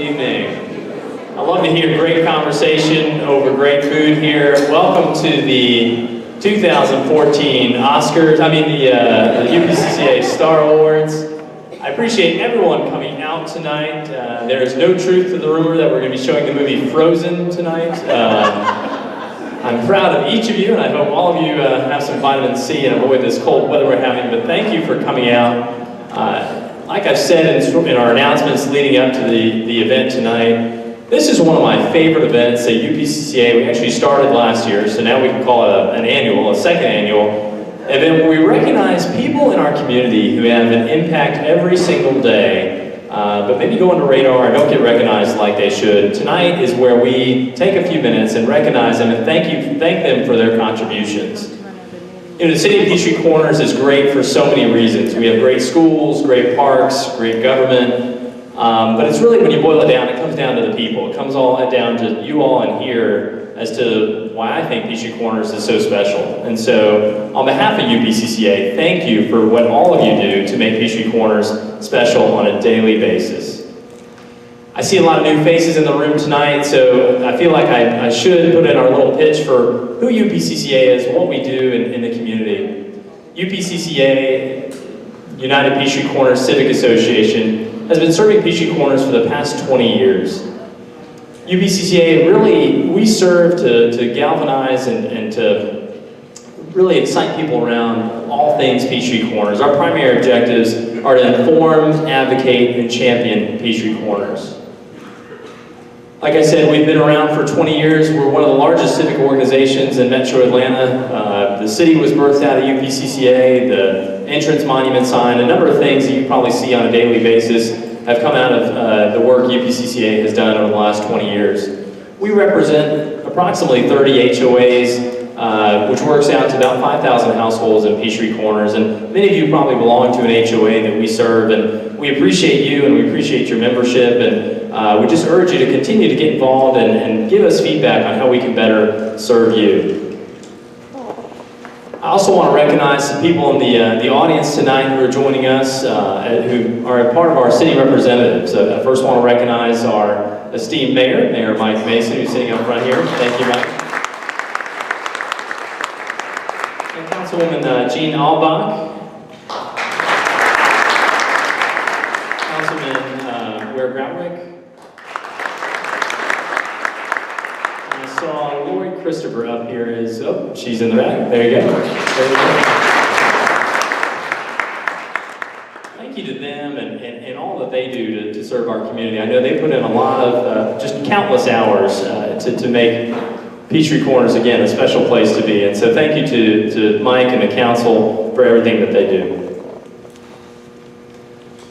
evening. I love to hear great conversation over great food here. Welcome to the 2014 Oscars, the UPCCA Star Awards. I appreciate everyone coming out tonight. There is no truth to the rumor that we're going to be showing the movie Frozen tonight. I'm proud of each of you, and I hope all of you have some vitamin C and avoid this cold weather we're having, but thank you for coming out. Like I've said in our announcements leading up to the event tonight, this is one of my favorite events at UPCCA. We actually started last year, so now we can call it a second annual event where we recognize people in our community who have an impact every single day, but maybe go under radar and don't get recognized like they should. Tonight is where we take a few minutes and recognize them and thank them for their contributions. You know, the City of Peachtree Corners is great for so many reasons. We have great schools, great parks, great government, but it's really, when you boil it down, it comes down to the people. It comes all down to you all in here as to why I think Peachtree Corners is so special. And so, on behalf of UPCCA, thank you for what all of you do to make Peachtree Corners special on a daily basis. I see a lot of new faces in the room tonight, so I feel like I should put in our little pitch for who UPCCA is, what we do in the community. UPCCA, United Peachtree Corners Civic Association, has been serving Peachtree Corners for the past 20 years. UPCCA, really, we serve to galvanize and to really excite people around all things Peachtree Corners. Our primary objectives are to inform, advocate, and champion Peachtree Corners. Like I said, we've been around for 20 years. We're one of the largest civic organizations in Metro Atlanta. The city was birthed out of UPCCA, the entrance monument sign, a number of things that you probably see on a daily basis have come out of the work UPCCA has done over the last 20 years. We represent approximately 30 HOAs, which works out to about 5,000 households in Peachtree Corners, and many of you probably belong to an HOA that we serve, and we appreciate you and we appreciate your membership, and we just urge you to continue to get involved and give us feedback on how we can better serve you. I also want to recognize some people in the audience tonight who are joining us, who are a part of our city representatives. I first want to recognize our esteemed mayor, Mayor Mike Mason, who's sitting up front here. Thank you, Mike. And Councilwoman Jean Albach. Councilman Ware Groutwick. Saw Lori Christopher up here she's in the back. There you go. Thank you to them and all that they do to serve our community. I know they put in a lot of, just countless hours to make Peachtree Corners, again, a special place to be. And so thank you to Mike and the council for everything that they do.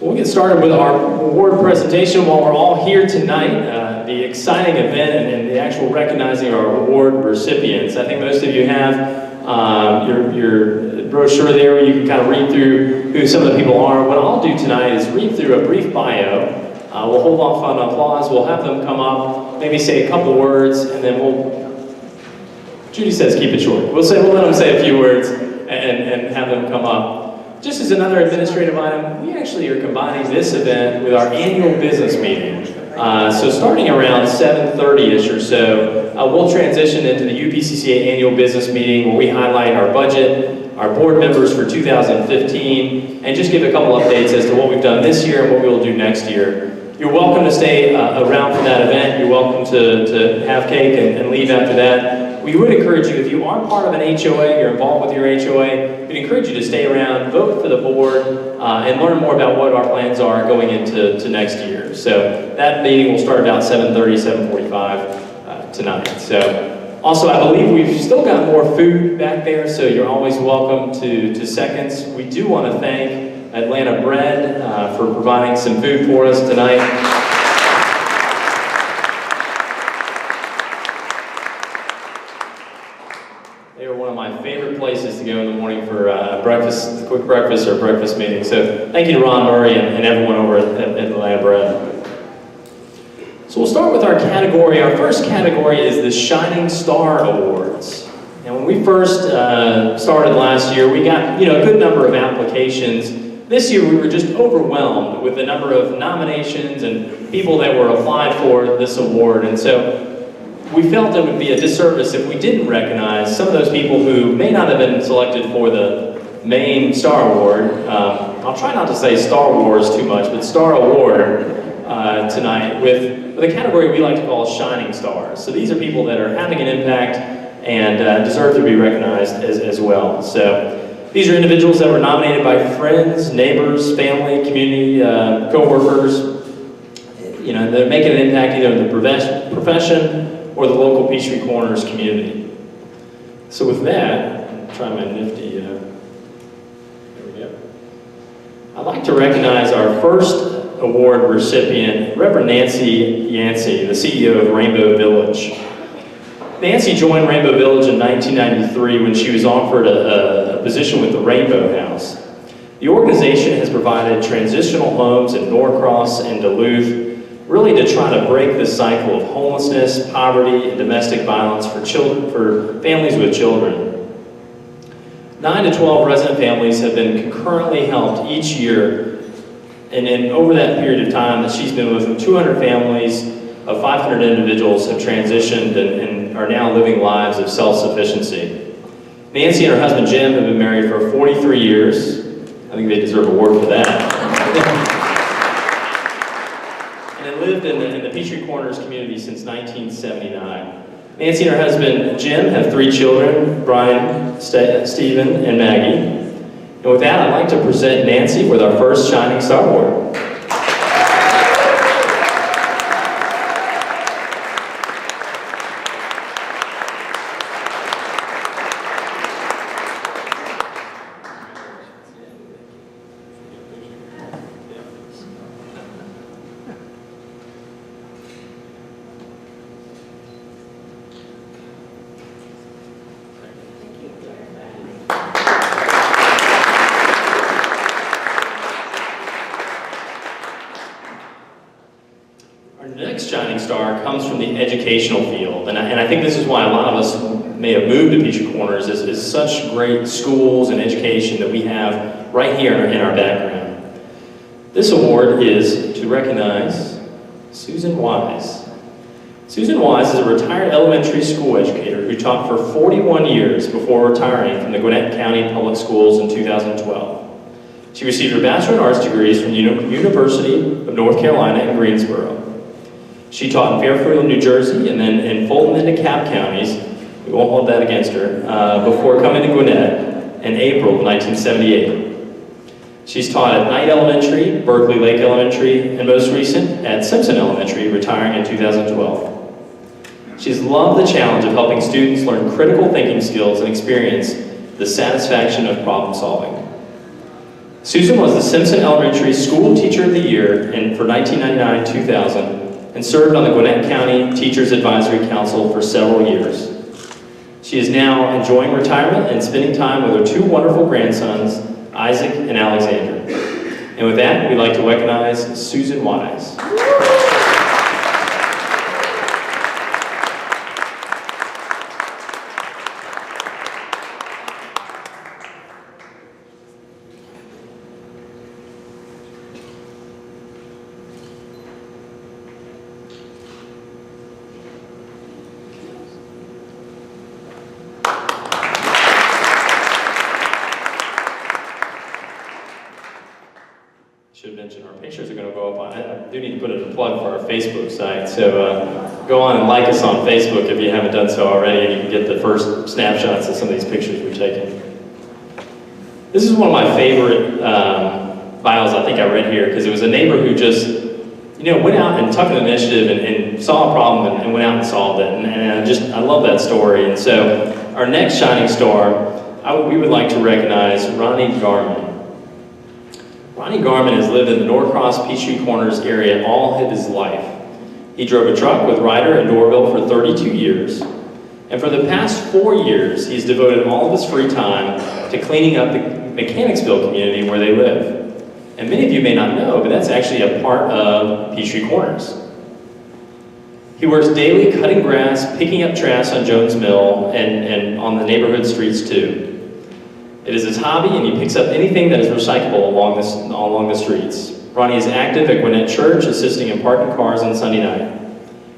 We'll get started with our award presentation while we're all here tonight. The exciting event and the actual recognizing our award recipients. I think most of you have your brochure there where you can kind of read through who some of the people are. What I'll do tonight is read through a brief bio. We'll hold off on applause. We'll have them come up, maybe say a couple words, and then Judy says keep it short. We'll let them say a few words and have them come up. Just as another administrative item, we actually are combining this event with our annual business meeting. So starting around 7:30-ish or so, we'll transition into the UPCCA annual business meeting where we highlight our budget, our board members for 2015, and just give a couple updates as to what we've done this year and what we will do next year. You're welcome to stay around for that event. You're welcome to have cake and leave after that. We would encourage you, if you are part of an HOA, you're involved with your HOA, we'd encourage you to stay around, vote for the board, and learn more about what our plans are going into next year. So that meeting will start about 7:30, 7:45 tonight. So also, I believe we've still got more food back there, so you're always welcome to seconds. We do want to thank Atlanta Bread for providing some food for us tonight. They are one of my favorite places to go in the morning for breakfast, quick breakfast or breakfast meeting. So thank you to Ron Murray and everyone over at Atlanta Bread. So we'll start with our category. Our first category is the Shining Star Awards. And when we first started last year, we got a good number of applications This year we were just overwhelmed with the number of nominations and people that were applied for this award, and so we felt it would be a disservice if we didn't recognize some of those people who may not have been selected for the main Star Award. I'll try not to say Star Wars too much, but Star Award tonight with a category we like to call Shining Stars. So these are people that are having an impact and deserve to be recognized as well. So these are individuals that were nominated by friends, neighbors, family, community, co-workers. You know, they're making an impact either in the profession or the local Peachtree Corners community. So with that, I'll try my nifty, there we go. I'd like to recognize our first award recipient, Reverend Nancy Yancey, the CEO of Rainbow Village. Nancy joined Rainbow Village in 1993 when she was offered a position with the Rainbow House. The organization has provided transitional homes in Norcross and Duluth, really to try to break the cycle of homelessness, poverty, and domestic violence for families with children. 9 to 12 resident families have been concurrently helped each year, and over that period of time that she's been with them, 200 families of 500 individuals have transitioned and are now living lives of self-sufficiency. Nancy and her husband Jim have been married for 43 years. I think they deserve an award for that. Lived in the Peachtree Corners community since 1979. Nancy and her husband Jim have 3 children, Brian, Stephen, and Maggie. And with that, I'd like to present Nancy with our first Shining Star Award. Shining Star comes from the educational field, and I think this is why a lot of us may have moved to Peachtree Corners is such great schools and education that we have right here in our background. This award is to recognize Susan Wise. Susan Wise is a retired elementary school educator who taught for 41 years before retiring from the Gwinnett County Public Schools in 2012. She received her Bachelor in Arts degrees from the University of North Carolina in Greensboro. She taught in Fairfield, New Jersey, and then in Fulton and DeKalb counties. We won't hold that against her, before coming to Gwinnett in April of 1978. She's taught at Knight Elementary, Berkeley Lake Elementary, and most recent at Simpson Elementary, retiring in 2012. She's loved the challenge of helping students learn critical thinking skills and experience the satisfaction of problem solving. Susan was the Simpson Elementary School Teacher of the Year for 1999-2000, and served on the Gwinnett County Teachers Advisory Council for several years. She is now enjoying retirement and spending time with her 2 wonderful grandsons, Isaac and Alexander. And with that, we'd like to recognize Susan Wise. Should mention our pictures are going to go up on, I do need to put in a plug for our Facebook site, so go on and like us on Facebook if you haven't done so already, and you can get the first snapshots of some of these pictures we're taking. This is one of my favorite bios I think I read here, because it was a neighbor who just, went out and took an initiative and saw a problem and went out and solved it, and I love that story. And so our next Shining Star, we would like to recognize Ronnie Garman. Ronnie Garman has lived in the Norcross Peachtree Corners area all of his life. He drove a truck with Ryder and Dorville for 32 years. And for the past 4 years, he's devoted all of his free time to cleaning up the Mechanicsville community where they live. And many of you may not know, but that's actually a part of Peachtree Corners. He works daily cutting grass, picking up trash on Jones Mill, and on the neighborhood streets too. It is his hobby, and he picks up anything that is recyclable along the streets. Ronnie is active at Gwinnett Church, assisting in parking cars on Sunday night.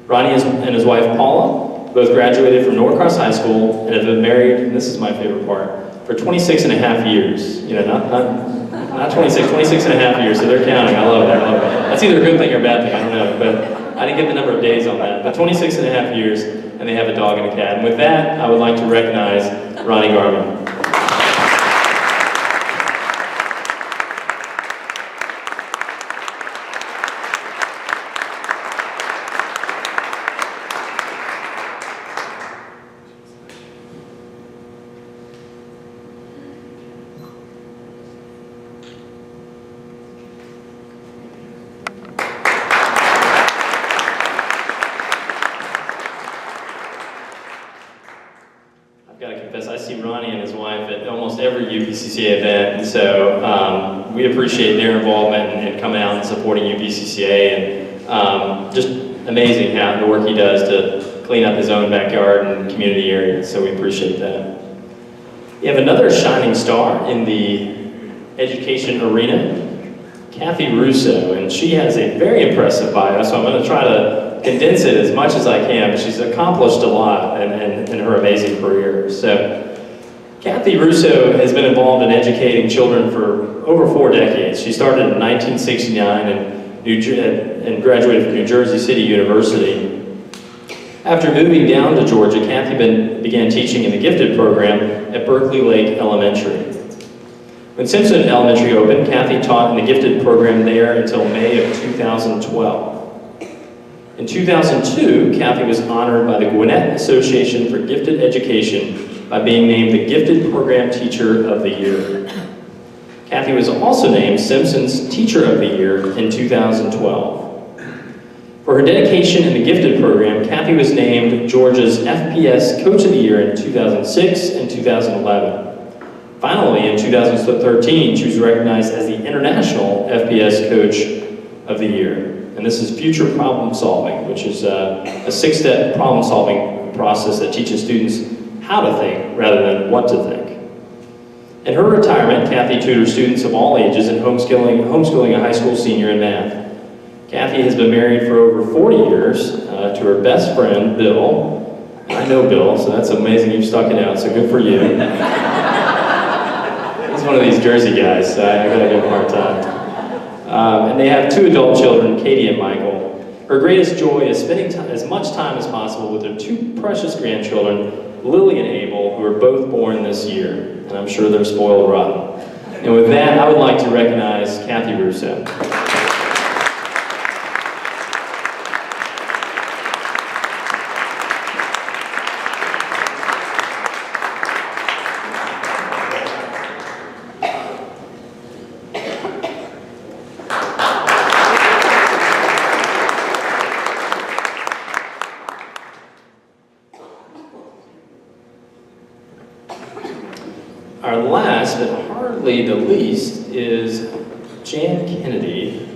Ronnie and his wife Paula both graduated from Norcross High School and have been married, and this is my favorite part, for 26 and a half years. You know, not 26, 26 and a half years, so they're counting. I love it, I love it. That's either a good thing or a bad thing, I don't know, but I didn't get the number of days on that. But 26 and a half years, and they have a dog and a cat. And with that, I would like to recognize Ronnie Garman. I see Ronnie and his wife at almost every UPCCA event, and so we appreciate their involvement and coming out and supporting UPCCA, and just amazing how the work he does to clean up his own backyard and community areas, so we appreciate that. We have another shining star in the education arena, Kathy Russo, and she has a very impressive bio, so I'm going to try to condense it as much as I can, but she's accomplished a lot in her amazing career. So, Kathy Russo has been involved in educating children for over 4 decades. She started in 1969 and graduated from New Jersey City University. After moving down to Georgia, Kathy began teaching in the gifted program at Berkeley Lake Elementary. When Simpson Elementary opened, Kathy taught in the gifted program there until May of 2012. In 2002, Kathy was honored by the Gwinnett Association for Gifted Education by being named the Gifted Program Teacher of the Year. Kathy was also named Simpson's Teacher of the Year in 2012. For her dedication in the Gifted program, Kathy was named Georgia's FPS Coach of the Year in 2006 and 2011. Finally, in 2013, she was recognized as the International FPS Coach of the Year. And this is future problem solving, which is a 6-step problem solving process that teaches students how to think rather than what to think. In her retirement, Kathy tutors students of all ages in homeschooling a high school senior in math. Kathy has been married for over 40 years to her best friend, Bill. I know Bill, so that's amazing you've stuck it out, so good for you. He's one of these Jersey guys, so I gotta give him a hard time. And they have 2 adult children, Katie and Michael. Her greatest joy is spending as much time as possible with their 2 precious grandchildren, Lily and Abel, who are both born this year. And I'm sure they're spoiled rotten. And with that, I would like to recognize Kathy Russo. Our last, but hardly the least, is Jan Kennedy,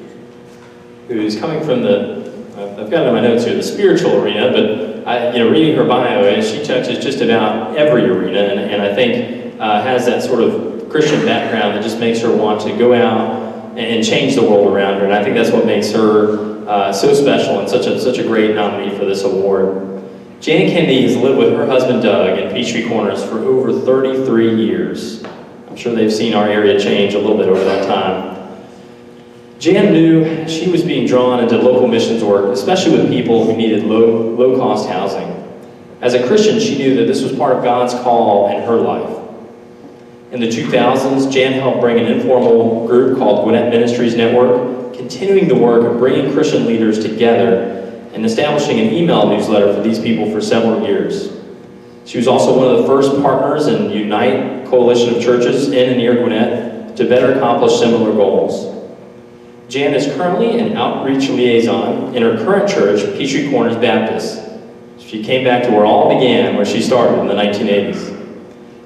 who's coming from I've got it in my notes here, the spiritual arena, but reading her bio, she touches just about every arena, and I think has that sort of Christian background that just makes her want to go out and change the world around her, and I think that's what makes her so special and such a great nominee for this award. Jan Kennedy has lived with her husband Doug in Peachtree Corners for over 33 years. I'm sure they've seen our area change a little bit over that time. Jan knew she was being drawn into local missions work, especially with people who needed low-cost housing. As a Christian, she knew that this was part of God's call in her life. In the 2000s, Jan helped bring an informal group called Gwinnett Ministries Network, continuing the work of bringing Christian leaders together and establishing an email newsletter for these people for several years. She was also one of the first partners in Unite coalition of churches in and near Gwinnett to better accomplish similar goals. Jan is currently an outreach liaison in her current church, Peachtree Corners Baptist. She came back to where it all began, where she started in the 1980s.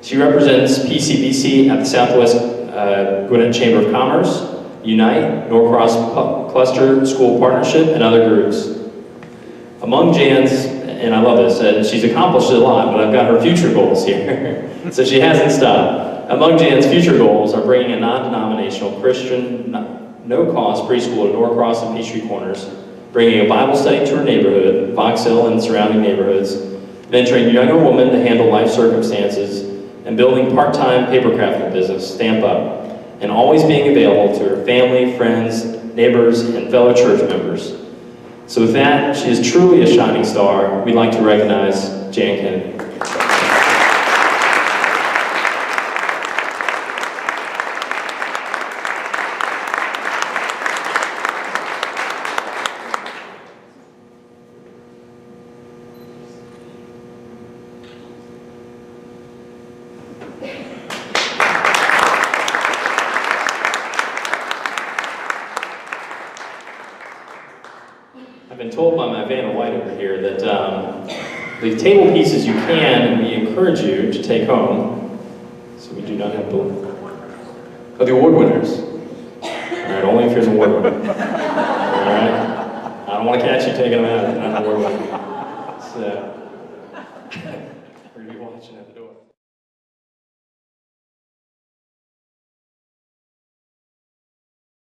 She represents PCBC at the Southwest Gwinnett Chamber of Commerce, Unite, Norcross Cluster School Partnership, and other groups. Among Jan's, and I love this, she's accomplished a lot, but I've got her future goals here. So she hasn't stopped. Among Jan's future goals are bringing a non-denominational Christian, no-cost preschool to Norcross and Peachtree Corners, bringing a Bible study to her neighborhood, Fox Hill and surrounding neighborhoods, mentoring a younger woman to handle life circumstances, and building part-time paper crafting business, Stamp Up, and always being available to her family, friends, neighbors, and fellow church members. So with that, she is truly a shining star. We'd like to recognize Jan Kennedy. I've been told by my Vanna White over here that the table pieces you can, and we encourage you to take home. So we do not have the award winners. All right, only if you're an award winner. All right? I don't want to catch you taking them out if you're not an award winner. So, we're going to be watching at the door.